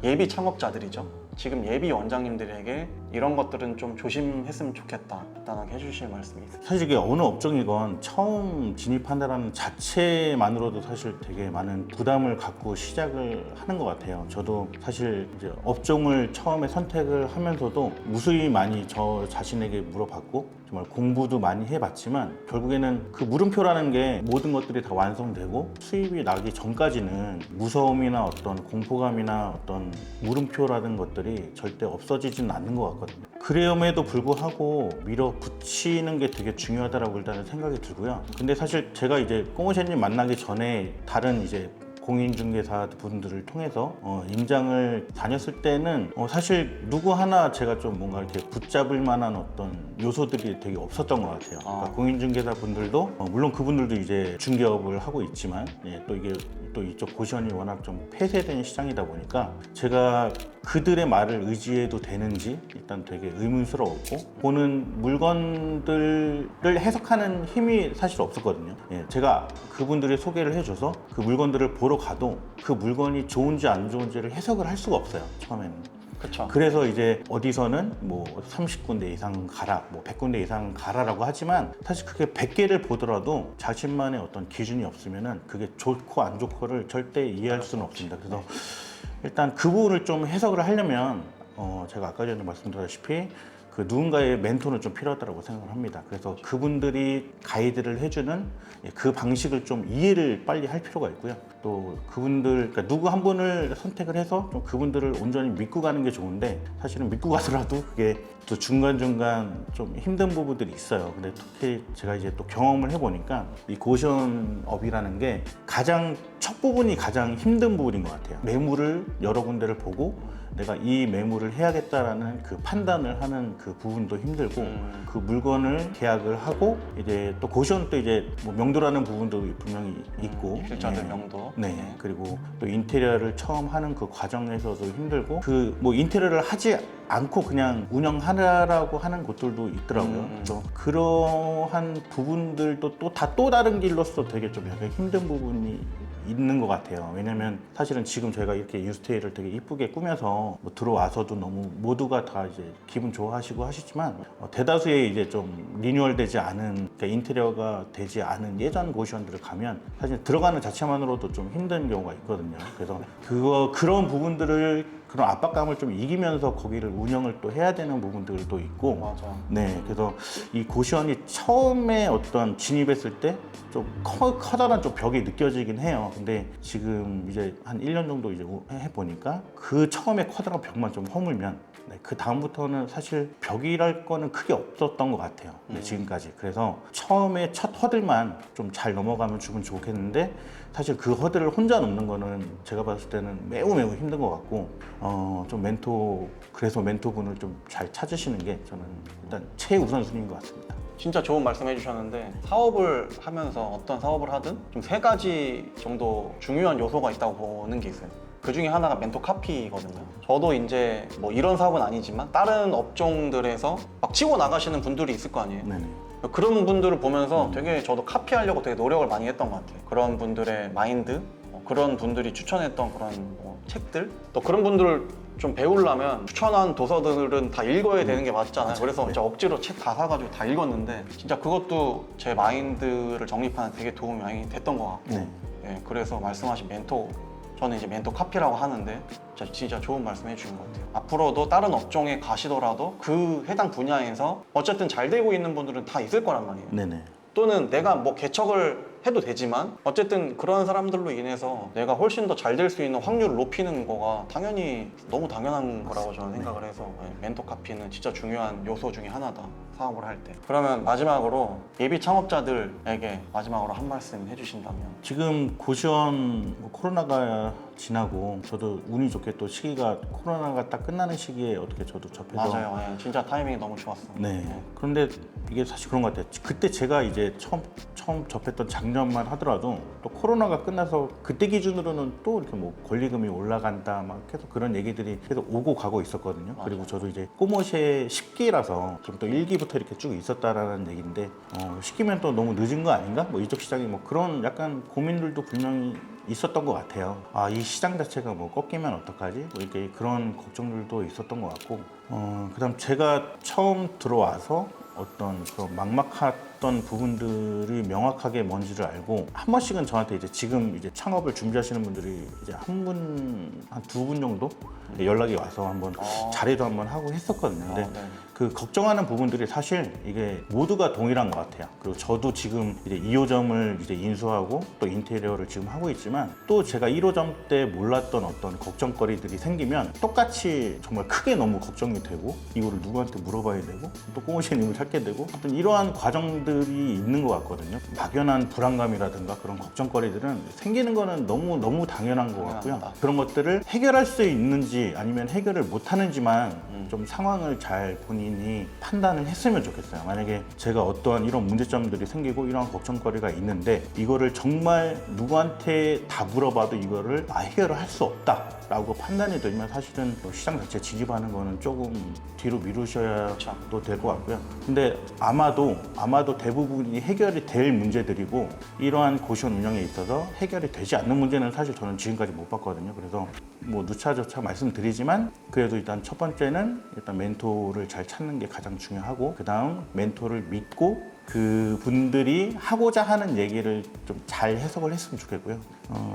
예비 창업자들이죠. 지금 예비 원장님들에게 이런 것들은 좀 조심했으면 좋겠다, 간단하게 해주실 말씀이 있어요? 사실 이게 어느 업종이건 처음 진입한다는 자체만으로도 사실 되게 많은 부담을 갖고 시작을 하는 것 같아요. 저도 사실 이제 업종을 처음에 선택을 하면서도 무수히 많이 저 자신에게 물어봤고 정말 공부도 많이 해봤지만 결국에는 그 물음표라는 게 모든 것들이 다 완성되고 수입이 나기 전까지는 무서움이나 어떤 공포감이나 어떤 물음표라는 것들이 절대 없어지지는 않는 것 같거든요. 그럼에도 불구하고 밀어붙이는 게 되게 중요하다라고 일단은 생각이 들고요. 근데 사실 제가 이제 꼬모셰님 만나기 전에 다른 이제 공인중개사 분들을 통해서 임장을 다녔을 때는 사실 누구 하나 제가 좀 뭔가 이렇게 붙잡을 만한 어떤 요소들이 되게 없었던 것 같아요. 그러니까 공인중개사 분들도 물론 그분들도 이제 중개업을 하고 있지만 또 이게 또 이쪽 고시원이 워낙 좀 폐쇄된 시장이다 보니까 제가 그들의 말을 의지해도 되는지 일단 되게 의문스러웠고 보는 물건들을 해석하는 힘이 사실 없었거든요. 제가 그분들이 소개를 해줘서 그 물건들을 보러 가도 그 물건이 좋은지 안 좋은지를 해석을 할 수가 없어요, 처음에는. 그렇죠. 그래서 이제 어디서는 뭐 30군데 이상 가라, 뭐 100군데 이상 가라라고 하지만 사실 그게 100개를 보더라도 자신만의 어떤 기준이 없으면은 그게 좋고 안 좋고를 절대 이해할 수는 없습니다. 그래서 일단 그 부분을 좀 해석을 하려면 제가 아까 전에 말씀드렸다시피 그 누군가의 멘토는 좀 필요하다고 생각을 합니다. 그래서 그분들이 가이드를 해주는 그 방식을 좀 이해를 빨리 할 필요가 있고요. 또 그분들, 그러니까 누구 한 분을 선택을 해서 좀 그분들을 온전히 믿고 가는 게 좋은데 사실은 믿고 가더라도 그게 또 중간중간 좀 힘든 부분들이 있어요. 근데 특히 제가 이제 또 경험을 해보니까 이 고시원업이라는 게 가장 첫 부분이 가장 힘든 부분인 것 같아요. 매물을 여러 군데를 보고 내가 이 매물을 해야겠다라는 그 판단을 하는 그 부분도 힘들고 그 물건을 계약을 하고 이제 또 고시원 또 이제 뭐 명도라는 부분도 분명히 있고 실자들 명도. 네. 그리고 또 인테리어를 처음 하는 그 과정에서도 힘들고 그 뭐 인테리어를 하지 않고 그냥 운영하라고 하는 곳들도 있더라고요. 그래서 그러한 부분들도 또 다른 길로서 되게 좀 약간 힘든 부분이 있는 것 같아요. 왜냐면 사실은 지금 저희가 이렇게 유스테이를 되게 이쁘게 꾸며서 뭐 들어와서도 너무 모두가 다 이제 기분 좋아하시고 하시지만 대다수의 이제 좀 리뉴얼되지 않은 그러니까 인테리어가 되지 않은 예전 고시원들을 가면 사실 들어가는 자체만으로도 좀 힘든 경우가 있거든요. 그래서 그런 부분들을 그런 압박감을 좀 이기면서 거기를 운영을 또 해야 되는 부분들도 있고 맞아. 네, 그래서 이 고시원이 처음에 어떤 진입했을 때 좀 커다란 좀 벽이 느껴지긴 해요. 근데 지금 이제 한 1년 정도 이제 해보니까 그 처음에 커다란 벽만 좀 허물면 그 다음부터는 사실 벽이랄 거는 크게 없었던 것 같아요. 지금까지. 그래서 처음에 첫 허들만 좀 잘 넘어가면 주면 좋겠는데 사실 그 허들을 혼자 넘는 거는 제가 봤을 때는 매우 힘든 것 같고 좀 그래서 멘토분을 좀 잘 찾으시는 게 저는 일단 최우선순위인 것 같습니다. 진짜 좋은 말씀 해주셨는데 사업을 하면서 어떤 사업을 하든 좀 3가지 정도 중요한 요소가 있다고 보는 게 있어요. 그 중에 하나가 멘토 카피거든요. 저도 이제 뭐 이런 사업은 아니지만 다른 업종들에서 막 치고 나가시는 분들이 있을 거 아니에요. 네네. 그런 분들을 보면서 되게 저도 카피하려고 되게 노력을 많이 했던 것 같아요. 그런 분들의 마인드, 그런 분들이 추천했던 그런 책들, 또 그런 분들을 좀 배우려면 추천한 도서들은 다 읽어야 되는 게 맞잖아요. 그래서 진짜 억지로 책 다 사가지고 다 읽었는데 진짜 그것도 제 마인드를 정립하는 되게 도움이 많이 됐던 것 같고 예, 그래서 말씀하신 멘토, 저는 이제 멘토 카피라고 하는데 진짜 좋은 말씀 해주신 것 같아요. 앞으로도 다른 업종에 가시더라도 그 해당 분야에서 어쨌든 잘 되고 있는 분들은 다 있을 거란 말이에요. 네네. 또는 내가 뭐 개척을 해도 되지만 어쨌든 그런 사람들로 인해서 내가 훨씬 더 잘 될 수 있는 확률을 높이는 거가 당연히 너무 당연한 거라고 저는 생각을 해서 멘토 카피는 진짜 중요한 요소 중에 하나다, 사업을 할 때. 그러면 마지막으로 예비 창업자들에게 마지막으로 한 말씀 해주신다면. 지금 고시원 코로나가 지나고 저도 운이 좋게 또 시기가 코로나가 딱 끝나는 시기에 어떻게 저도 접해서 맞아요. 예, 진짜 타이밍이 너무 좋았어. 네. 그런데 이게 사실 그런 것 같아요. 그때 제가 이제 처음 접했던 작년만 하더라도 또 코로나가 끝나서 그때 기준으로는 또 이렇게 뭐 권리금이 올라간다 막 계속 그런 얘기들이 계속 오고 가고 있었거든요. 맞아요. 그리고 저도 이제 꼬모셰 10기라서 지금 또 1기부터 이렇게 쭉 있었다라는 얘기인데 10기면 또 너무 늦은 거 아닌가? 뭐 이쪽 시장이 뭐 그런 약간 고민들도 분명히 있었던 것 같아요. 아, 이 시장 자체가 뭐 꺾이면 어떡하지? 뭐 이렇게 그런 걱정들도 있었던 것 같고, 그다음 제가 처음 들어와서 어떤 그런 막막했던 부분들이 명확하게 뭔지를 알고 한 번씩은 저한테 이제 지금 이제 창업을 준비하시는 분들이 이제 한 두 분 정도 연락이 와서 한번 자리도 한번 하고 했었거든요. 근데 네. 그 걱정하는 부분들이 사실 이게 모두가 동일한 것 같아요. 그리고 저도 지금 이제 2호점을 이제 인수하고 또 인테리어를 지금 하고 있지만 또 제가 1호점 때 몰랐던 어떤 걱정거리들이 생기면 똑같이 정말 크게 너무 걱정이 되고 이거를 누구한테 물어봐야 되고 또 꼬우시님을 찾게 되고 어떤 이러한 과정들이 있는 것 같거든요. 막연한 불안감이라든가 그런 걱정거리들은 생기는 거는 너무 당연한 것 같고요. 그런 것들을 해결할 수 있는지 아니면 해결을 못 하는지만 좀 상황을 잘 본인이 판단을 했으면 좋겠어요. 만약에 제가 어떠한 이런 문제점들이 생기고 이러한 걱정거리가 있는데 이거를 정말 누구한테 다 물어봐도 이거를 해결을 할 수 없다라고 판단이 되면 사실은 시장 자체 진입하는 거는 조금 뒤로 미루셔야도 될 것 같고요. 근데 아마도 대부분이 해결이 될 문제들이고 이러한 고시원 운영에 있어서 해결이 되지 않는 문제는 사실 저는 지금까지 못 봤거든요. 그래서 뭐 누차저차 말씀드리지만 그래도 일단 첫 번째는 일단 멘토를 잘 찾는 게 가장 중요하고 그 다음 멘토를 믿고 그 분들이 하고자 하는 얘기를 좀 잘 해석을 했으면 좋겠고요.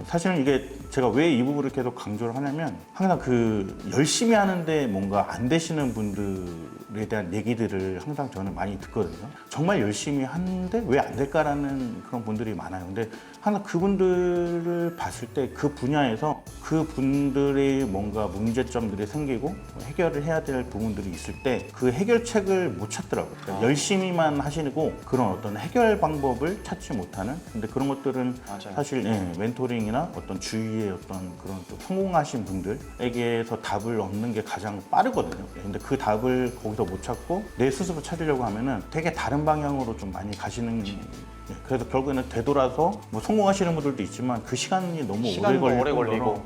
사실은 이게 제가 왜 이 부분을 계속 강조를 하냐면 항상 그 열심히 하는데 뭔가 안 되시는 분들에 대한 얘기들을 항상 저는 많이 듣거든요. 정말 열심히 하는데 왜 안 될까라는 그런 분들이 많아요. 근데 항상 그분들을 봤을 때 그 분야에서 그 분들의 뭔가 문제점들이 생기고 해결을 해야 될 부분들이 있을 때 그 해결책을 못 찾더라고요. 그러니까 열심히만 하시고 그런 어떤 해결 방법을 찾지 못하는 근데 그런 것들은 맞아요. 사실 멘토링이나 어떤 주위의 어떤 그런 좀 성공하신 분들에게서 답을 얻는 게 가장 빠르거든요. 근데 그 답을 거기서 못 찾고 내 스스로 찾으려고 하면은 되게 다른 방향으로 좀 많이 가시는 그래서 결국에는 되돌아서 뭐 성공하시는 분들도 있지만 그 시간이 너무 오래 걸리고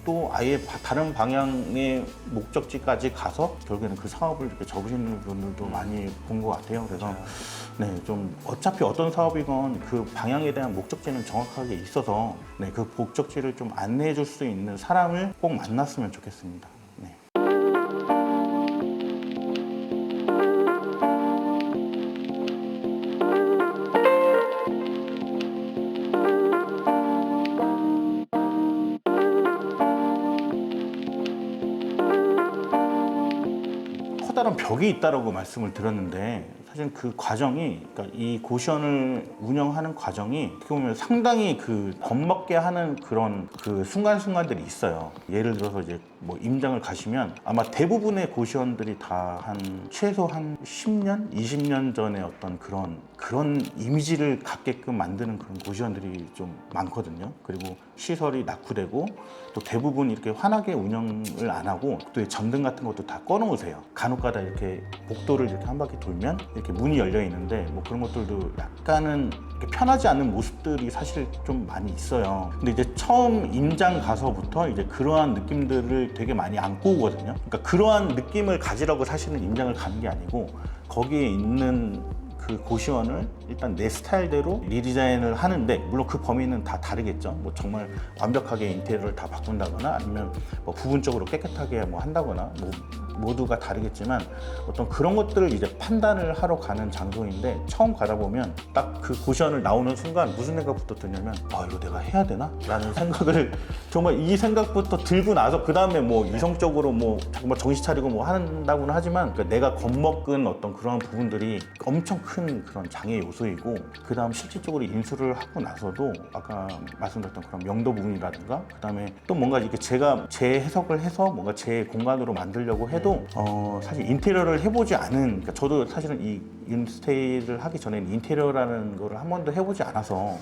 또 아예 다른 방향의 목적지까지 가서 결국에는 그 사업을 이렇게 접으시는 분들도 많이 본 것 같아요. 그래서 좀 어차피 어떤 사업이건 그 방향에 대한 목적지는 정확하게 있어서 그 목적지를 좀 안내해 줄 수 있는 사람을 꼭 만났으면 좋겠습니다. 커다란 벽이 있다라고 말씀을 드렸는데 사실 그 과정이 그러니까 이 고시원을 운영하는 과정이 어떻게 보면 상당히 그 겁먹게 하는 그런 그 순간순간들이 있어요. 예를 들어서 이제 뭐 임장을 가시면 아마 대부분의 고시원들이 다 한 최소 한 10년, 20년 전에 어떤 그런 이미지를 갖게끔 만드는 그런 고시원들이 좀 많거든요. 그리고 시설이 낙후되고 또 대부분 이렇게 환하게 운영을 안 하고 또 전등 같은 것도 다 꺼놓으세요. 간혹가다 이렇게 복도를 이렇게 한 바퀴 돌면 이렇게 문이 열려 있는데 뭐 그런 것들도 약간은 이렇게 편하지 않은 모습들이 사실 좀 많이 있어요. 근데 이제 처음 임장 가서부터 이제 그러한 느낌들을 되게 많이 안고 오거든요. 그러니까 그러한 느낌을 가지라고 사실은 임장을 가는 게 아니고 거기에 있는 그 고시원을 일단 내 스타일대로 리디자인을 하는데 물론 그 범위는 다 다르겠죠. 뭐 정말 완벽하게 인테리어를 다 바꾼다거나 아니면 뭐 부분적으로 깨끗하게 뭐 한다거나 뭐 모두가 다르겠지만 어떤 그런 것들을 이제 판단을 하러 가는 장소인데 처음 가다 보면 딱 그 고시원을 나오는 순간 무슨 생각부터 드냐면 이거 내가 해야 되나? 라는 생각을 정말 이 생각부터 들고 나서 그 다음에 뭐 이성적으로 뭐 정말 정신 차리고 뭐 한다고는 하지만 그러니까 내가 겁먹은 어떤 그런 부분들이 엄청 큰 그런 장애 요소이고 그 다음 실질적으로 인수를 하고 나서도 아까 말씀드렸던 그런 명도 부분이라든가 그 다음에 또 뭔가 이렇게 제가 재해석을 해서 뭔가 제 공간으로 만들려고 해도 사실 인테리어를 해보지 않은 그러니까 저도 사실은 이 인스테이를 하기 전에는 인테리어라는 거를 한 번도 해보지 않아서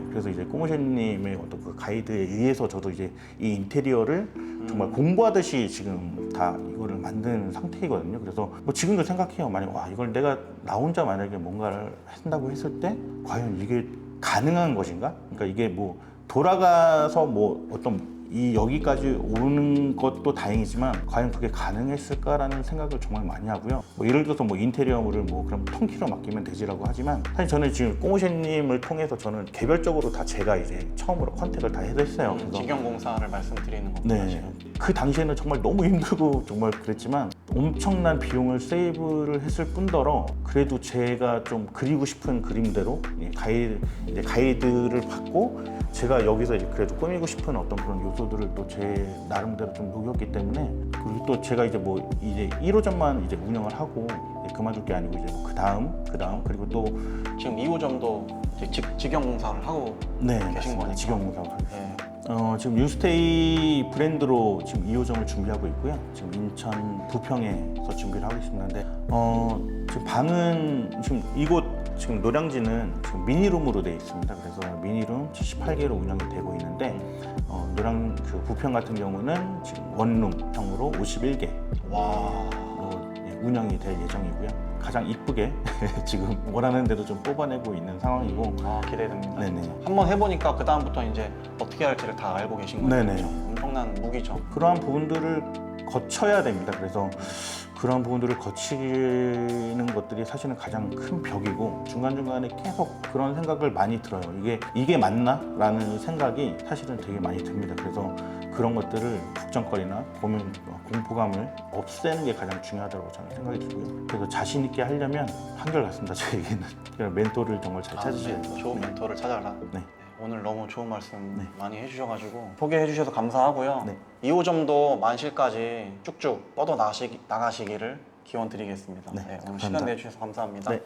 그래서 이제 꼬모셰님의 어떤 그 가이드에 의해서 저도 이제 이 인테리어를 정말 공부하듯이 지금 다 이거를 만든 상태이거든요. 그래서 뭐 지금도 생각해요. 만약 이걸 내가 나 혼자 만약에 뭔가를 한다고 했을 때 과연 이게 가능한 것인가? 그러니까 이게 뭐 돌아가서 뭐 어떤 여기까지 오는 것도 다행이지만 과연 그게 가능했을까라는 생각을 정말 많이 하고요. 뭐 예를 들어서 뭐 인테리어를 뭐 그럼 통키로 맡기면 되지라고 하지만 사실 저는 지금 꼬우셰님을 통해서 저는 개별적으로 다 제가 이제 처음으로 컨택을 다 해서 했어요. 그래서 직영공사를 말씀드리는 겁니다. 네. 그 당시에는 정말 너무 힘들고 정말 그랬지만 엄청난 비용을 세이브를 했을 뿐더러 그래도 제가 좀 그리고 싶은 그림대로 가이드를 받고 제가 여기서 이제 그래도 꾸미고 싶은 어떤 그런 요소들을 또 제 나름대로 좀 녹였기 때문에 그리고 또 제가 이제 뭐 이제 1호점만 이제 운영을 하고 이제 그만둘 게 아니고 이제 그 다음 그리고 또 지금 2호점도 직영공사를 하고 네, 계신 거니까. 직영공사로. 네. 지금 뉴스테이 브랜드로 지금 2호점을 준비하고 있고요. 지금 인천 부평에서 준비를 하고 있습니다. 근데 지금 방은 지금 이곳 지금 노량진은 지금 미니룸으로 되어 있습니다. 그래서 미니룸 78개로 운영이 되고 있는데 그 부평 같은 경우는 지금 원룸형으로 51개 와. 운영이 될 예정이고요. 가장 이쁘게 지금 원하는 대로 좀 뽑아내고 있는 상황이고. 기대됩니다. 네네. 한번 해보니까 그 다음부터 이제 어떻게 할지를 다 알고 계신 거죠. 네네. 그렇죠? 엄청난 무기죠. 그러한 부분들을 거쳐야 됩니다. 그래서 그런 부분들을 거치는 것들이 사실은 가장 큰 벽이고 중간중간에 계속 그런 생각을 많이 들어요. 이게 맞나? 라는 생각이 사실은 되게 많이 듭니다. 그래서 그런 것들을 걱정거리나 고민, 공포감을 없애는 게 가장 중요하다고 저는 생각이 들고요. 그래서 자신 있게 하려면 한결같습니다. 저에게는. 그냥 멘토를 정말 잘 찾으셔야 돼요. 좋은 네. 멘토를 찾아라. 네. 오늘 너무 좋은 말씀 네. 많이 해주셔가지고 소개해 주셔서 감사하고요. 네. 2호점도 만실까지 쭉쭉 뻗어 나가시기를 기원 드리겠습니다. 네, 오늘 감사합니다. 시간 내주셔서 감사합니다. 네.